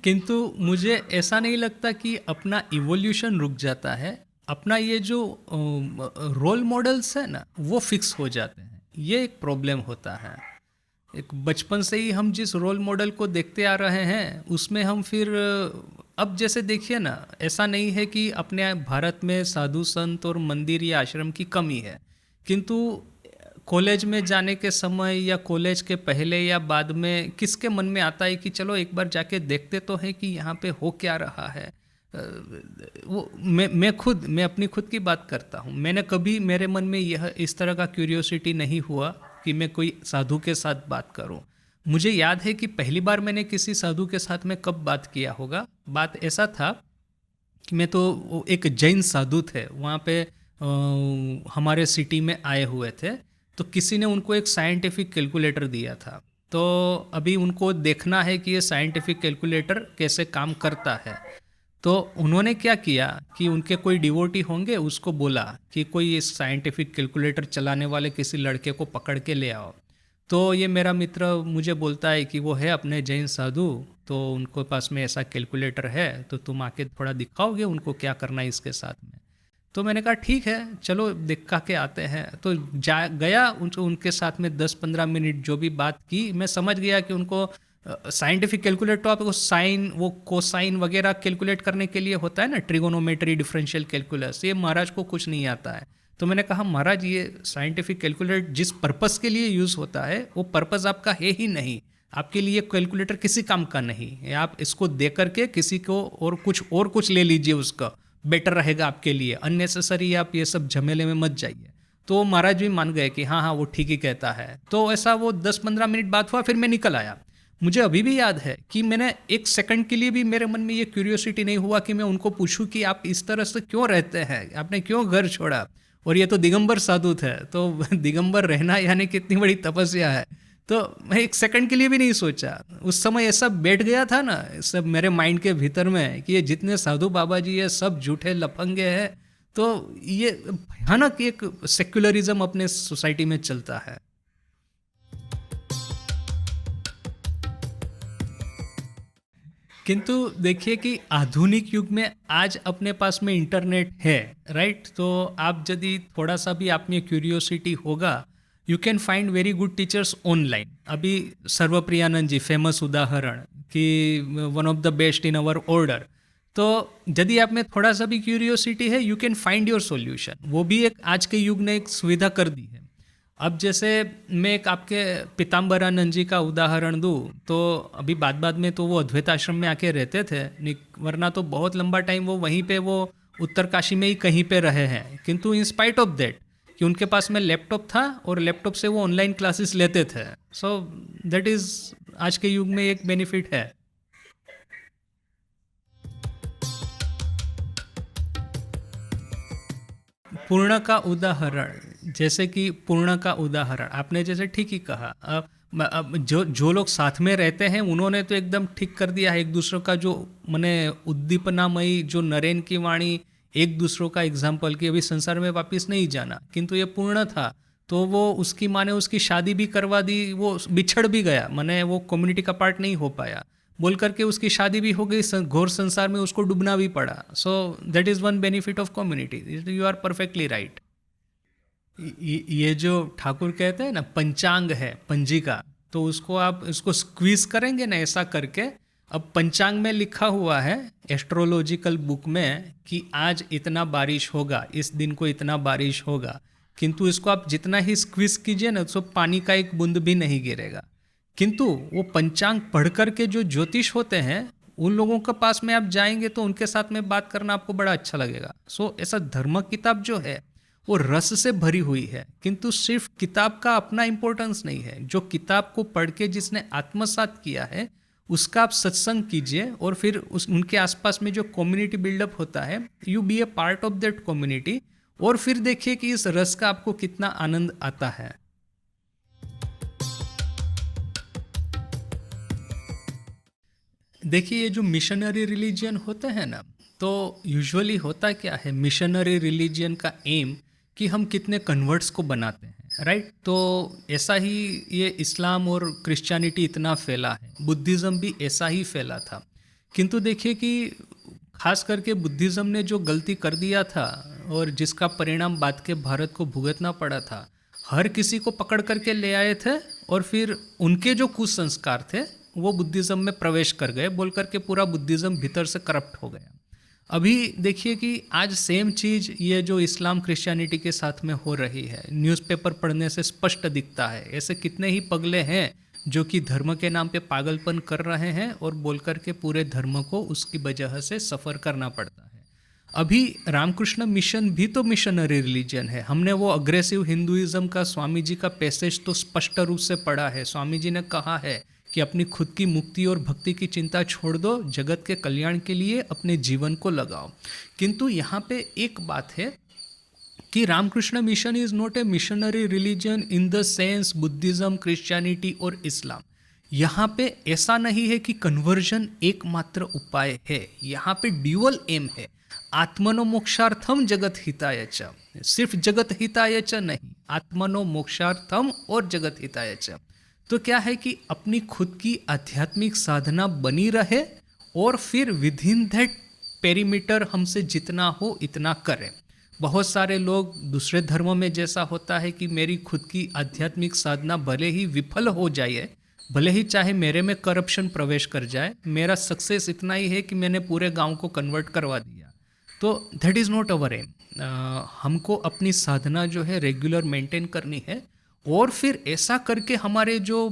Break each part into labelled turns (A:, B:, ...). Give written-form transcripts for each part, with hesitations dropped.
A: किंतु मुझे ऐसा नहीं लगता कि अपना इवोल्यूशन रुक जाता है। अपना ये जो रोल मॉडल्स है ना, वो फिक्स हो जाते हैं। ये एक प्रॉब्लम होता है। एक बचपन से ही हम जिस रोल मॉडल को देखते आ रहे हैं उसमें हम फिर अब जैसे देखिए ना, ऐसा नहीं है कि अपने भारत में साधु संत और मंदिर या आश्रम की कमी है, किंतु कॉलेज में जाने के समय या कॉलेज के पहले या बाद में किसके मन में आता है कि चलो एक बार जाके देखते तो हैं कि यहाँ पे हो क्या रहा है। वो मैं अपनी खुद की बात करता हूँ। मैंने कभी, मेरे मन में यह इस तरह का क्यूरियोसिटी नहीं हुआ कि मैं कोई साधु के साथ बात करूं। मुझे याद है कि पहली बार मैंने किसी साधु के साथ में कब बात किया होगा। बात ऐसा था कि मैं तो एक जैन साधु थे वहाँ पे, हमारे सिटी में आए हुए थे। तो किसी ने उनको एक साइंटिफिक कैलकुलेटर दिया था। तो अभी उनको देखना है कि ये साइंटिफिक कैलकुलेटर कैसे काम करता है। तो उन्होंने क्या किया कि उनके कोई डिवोटी होंगे, उसको बोला कि कोई इस साइंटिफिक कैलकुलेटर चलाने वाले किसी लड़के को पकड़ के ले आओ। तो ये मेरा मित्र मुझे बोलता है कि वो है अपने जैन साधु, तो उनको पास में ऐसा कैलकुलेटर है, तो तुम आके थोड़ा दिखाओगे उनको क्या करना है इसके साथ में। तो मैंने कहा ठीक है, चलो दिखा के आते हैं। तो जा गया उनके साथ में 10-15 मिनट जो भी बात की, मैं समझ गया कि उनको साइंटिफिक कैलकुलेटर, तो आपको साइन, वो कोसाइन वगैरह कैलकुलेट करने के लिए होता है ना, ट्रिगोनोमेट्री, डिफरेंशियल कैलकुलस, ये महाराज को कुछ नहीं आता है। तो मैंने कहा महाराज ये साइंटिफिक कैलकुलेटर जिस पर्पस के लिए यूज़ होता है वो पर्पस आपका है ही नहीं। आपके लिए कैलकुलेटर किसी काम का नहीं है। आप इसको दे करके किसी को और कुछ ले लीजिए, उसका बेटर रहेगा आपके लिए। अननेसेसरी आप ये सब झमेले में मत जाइए। तो महाराज भी मान गए कि हाँ हाँ वो ठीक ही कहता है। तो ऐसा वो 10-15 मिनट बात हुआ, फिर मैं निकल आया। मुझे अभी भी याद है कि मैंने एक सेकंड के लिए भी मेरे मन में ये क्यूरियोसिटी नहीं हुआ कि मैं उनको पूछूं कि आप इस तरह से क्यों रहते हैं, आपने क्यों घर छोड़ा। और ये तो दिगंबर साधु थे, तो दिगंबर रहना यानी कितनी बड़ी तपस्या है। तो मैं एक सेकंड के लिए भी नहीं सोचा। उस समय ऐसा बैठ गया था ना सब मेरे माइंड के भीतर में कि ये जितने साधु बाबा जी ये सब झूठे लफंगे हैं। तो ये भयानक एक सेक्युलरिज्म अपने सोसाइटी में चलता है। किंतु देखिए कि आधुनिक युग में आज अपने पास में इंटरनेट है, राइट। तो आप यदि थोड़ा सा भी आप में क्यूरियोसिटी होगा, you can find very good teachers online. अभी सर्वप्रियानंद जी फेमस उदाहरण कि one of the best in our order. तो यदि आप में थोड़ा सा भी क्यूरियोसिटी है, you can find your solution. वो भी एक आज के युग ने एक सुविधा कर दी है। अब जैसे मैं एक आपके पीताम्बरानंद जी का उदाहरण दूँ, तो अभी बाद में तो वो अद्वैत आश्रम में आके रहते थे, वरना तो बहुत लंबा टाइम वो वहीं पे, वो उत्तर काशी में ही कहीं पे रहे हैं। किंतु इन स्पाइट ऑफ दैट कि उनके पास में लैपटॉप था और लैपटॉप से वो ऑनलाइन क्लासेस लेते थे। सो दैट इज़ आज के युग में एक बेनिफिट है। पूर्ण का उदाहरण, जैसे कि पूर्ण का उदाहरण आपने जैसे ठीक ही कहा। अब जो जो लोग साथ में रहते हैं उन्होंने तो एकदम ठीक कर दिया है। एक दूसरे का जो मने उद्दीपनामयी जो नरेन की वाणी, एक दूसरों का एग्जाम्पल कि अभी संसार में वापस नहीं जाना। किंतु ये पूर्ण था तो वो उसकी माँ ने उसकी शादी भी करवा दी, वो बिछड़ भी गया, मने वो कम्युनिटी का पार्ट नहीं हो पाया बोल करके उसकी शादी भी हो गई, घोर संसार में उसको डूबना भी पड़ा। So that is one benefit of community. You are perfectly right. ये जो ठाकुर कहते हैं ना पंचांग है, पंजिका, तो उसको आप इसको स्क्वीज करेंगे ना ऐसा करके। अब पंचांग में लिखा हुआ है एस्ट्रोलॉजिकल बुक में कि आज इतना बारिश होगा, इस दिन को इतना बारिश होगा। किंतु इसको आप जितना ही स्क्वीज कीजिए ना, तो पानी का एक बूंद भी नहीं गिरेगा। किंतु वो पंचांग पढ़ कर के जो ज्योतिष होते हैं उन लोगों के पास में आप जाएंगे तो उनके साथ में बात करना आपको बड़ा अच्छा लगेगा। सो ऐसा धर्म किताब जो है वो रस से भरी हुई है, किंतु सिर्फ किताब का अपना इंपॉर्टेंस नहीं है। जो किताब को पढ़ के जिसने आत्मसात किया है उसका आप सत्संग कीजिए, और फिर उनके आसपास में जो कम्युनिटी बिल्डअप होता है, you be a part of that community, और फिर देखिए कि इस रस का आपको कितना आनंद आता है। देखिए ये जो मिशनरी रिलीजियन होते हैं ना, तो यूजुअली होता क्या है, मिशनरी रिलीजियन का एम कि हम कितने कन्वर्ट्स को बनाते हैं, राइट। तो ऐसा ही ये इस्लाम और क्रिश्चियनिटी इतना फैला है। बुद्धिज़्म भी ऐसा ही फैला था। किंतु देखिए कि खास करके बुद्धिज़्म ने जो गलती कर दिया था और जिसका परिणाम बाद के भारत को भुगतना पड़ा था, हर किसी को पकड़ करके ले आए थे और फिर उनके जो कुसंस्कार थे वो बुद्धिज़्म में प्रवेश कर गए, बोल करके पूरा बुद्धिज़्म भीतर से करप्ट हो गया। अभी देखिए कि आज सेम चीज़ ये जो इस्लाम क्रिश्चियनिटी के साथ में हो रही है, न्यूज़पेपर पढ़ने से स्पष्ट दिखता है। ऐसे कितने ही पगले हैं जो कि धर्म के नाम पे पागलपन कर रहे हैं और बोल कर के पूरे धर्म को उसकी वजह से सफ़र करना पड़ता है। अभी रामकृष्ण मिशन भी तो मिशनरी रिलीजन है। हमने वो अग्रेसिव हिंदुइज्म का स्वामी जी का पैसेज तो स्पष्ट रूप से पढ़ा है। स्वामी जी ने कहा है कि अपनी खुद की मुक्ति और भक्ति की चिंता छोड़ दो, जगत के कल्याण के लिए अपने जीवन को लगाओ। किंतु यहाँ पे एक बात है कि Ramakrishna mission is not a missionary religion in the sense Buddhism, Christianity और इस्लाम। यहाँ पे ऐसा नहीं है कि कन्वर्जन एकमात्र उपाय है। यहाँ पे ड्यूअल एम है, आत्मनो मोक्षार्थम जगत हिताय च। सिर्फ जगत हिताय च नहीं, आत्मनो मोक्षार्थम और जगत हिताय च। तो क्या है कि अपनी खुद की आध्यात्मिक साधना बनी रहे और फिर विद इन दैट पेरीमीटर हमसे जितना हो इतना करें। बहुत सारे लोग दूसरे धर्मों में जैसा होता है कि मेरी खुद की आध्यात्मिक साधना भले ही विफल हो जाए, भले ही चाहे मेरे में करप्शन प्रवेश कर जाए, मेरा सक्सेस इतना ही है कि मैंने पूरे गांव को कन्वर्ट करवा दिया। तो that is not our aim. हमको अपनी साधना जो है रेगुलर मेंटेन करनी है और फिर ऐसा करके हमारे जो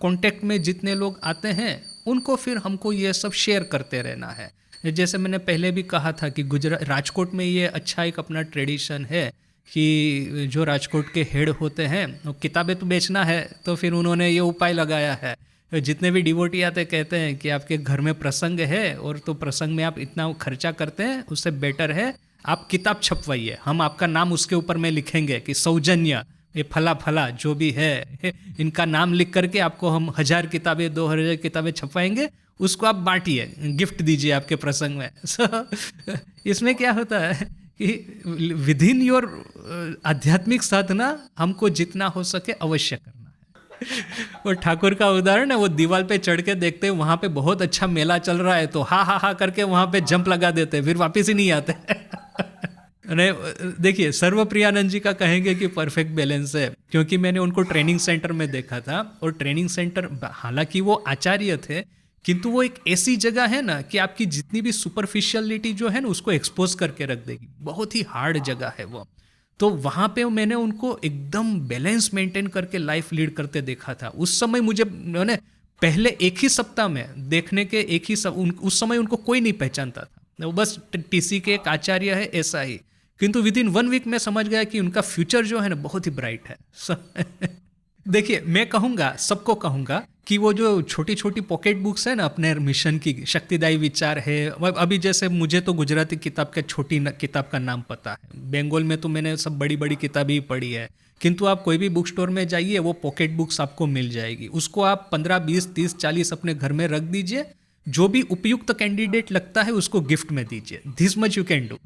A: कांटेक्ट में जितने लोग आते हैं उनको फिर हमको ये सब शेयर करते रहना है। जैसे मैंने पहले भी कहा था कि राजकोट में ये अच्छा एक अपना ट्रेडिशन है कि जो राजकोट के हेड होते हैं वो किताबें तो बेचना है, तो फिर उन्होंने ये उपाय लगाया है। जितने भी डिवोटी आते कहते हैं कि आपके घर में प्रसंग है और तो प्रसंग में आप इतना खर्चा करते हैं, उससे बेटर है आप किताब छपवाइए, हम आपका नाम उसके ऊपर में लिखेंगे कि सौजन्य ये फला फला जो भी है इनका नाम लिख करके आपको हम 1000 किताबें 2000 किताबें छपवाएंगे, उसको आप बांटिए, गिफ्ट दीजिए आपके प्रसंग में। इसमें क्या होता है कि विद इन योर आध्यात्मिक साधना हमको जितना हो सके अवश्य करना है। और ठाकुर का उदाहरण है, वो दीवार पे चढ़ के देखते हैं वहाँ पे बहुत अच्छा मेला चल रहा है तो हा हा हा करके वहाँ पे जंप लगा देते हैं, फिर वापस ही नहीं आते। देखिए सर्वप्रियानंद जी का कहेंगे कि परफेक्ट बैलेंस है, क्योंकि मैंने उनको ट्रेनिंग सेंटर में देखा था और ट्रेनिंग सेंटर हालांकि वो आचार्य थे किंतु वो एक ऐसी जगह है ना कि आपकी जितनी भी सुपरफिशियलिटी जो है ना उसको एक्सपोज करके रख देगी। बहुत ही हार्ड जगह है वो। तो वहाँ पे मैंने उनको एकदम बैलेंस मेंटेन करके लाइफ लीड करते देखा था। उस समय मुझे मैंने पहले एक ही सप्ताह में देखने के उस समय उनको कोई नहीं पहचानता था, वो बस टीसी के एक आचार्य है ऐसा ही। किंतु विद इन 1 वीक में समझ गया कि उनका फ्यूचर जो है ना बहुत ही ब्राइट है। देखिए मैं कहूँगा, सबको कहूँगा कि वो जो छोटी छोटी पॉकेट बुक्स है ना अपने मिशन की, शक्तिदायी विचार है, अभी जैसे मुझे तो गुजराती किताब के छोटी किताब का नाम पता है, बंगाल में तो मैंने सब बड़ी बड़ी किताबें ही पढ़ी है, किंतु आप कोई भी बुक स्टोर में जाइए वो पॉकेट बुक्स आपको मिल जाएगी। उसको आप 15, 20, 30, 40 अपने घर में रख दीजिए, जो भी उपयुक्त कैंडिडेट लगता है उसको गिफ्ट में दीजिए। This much you can do.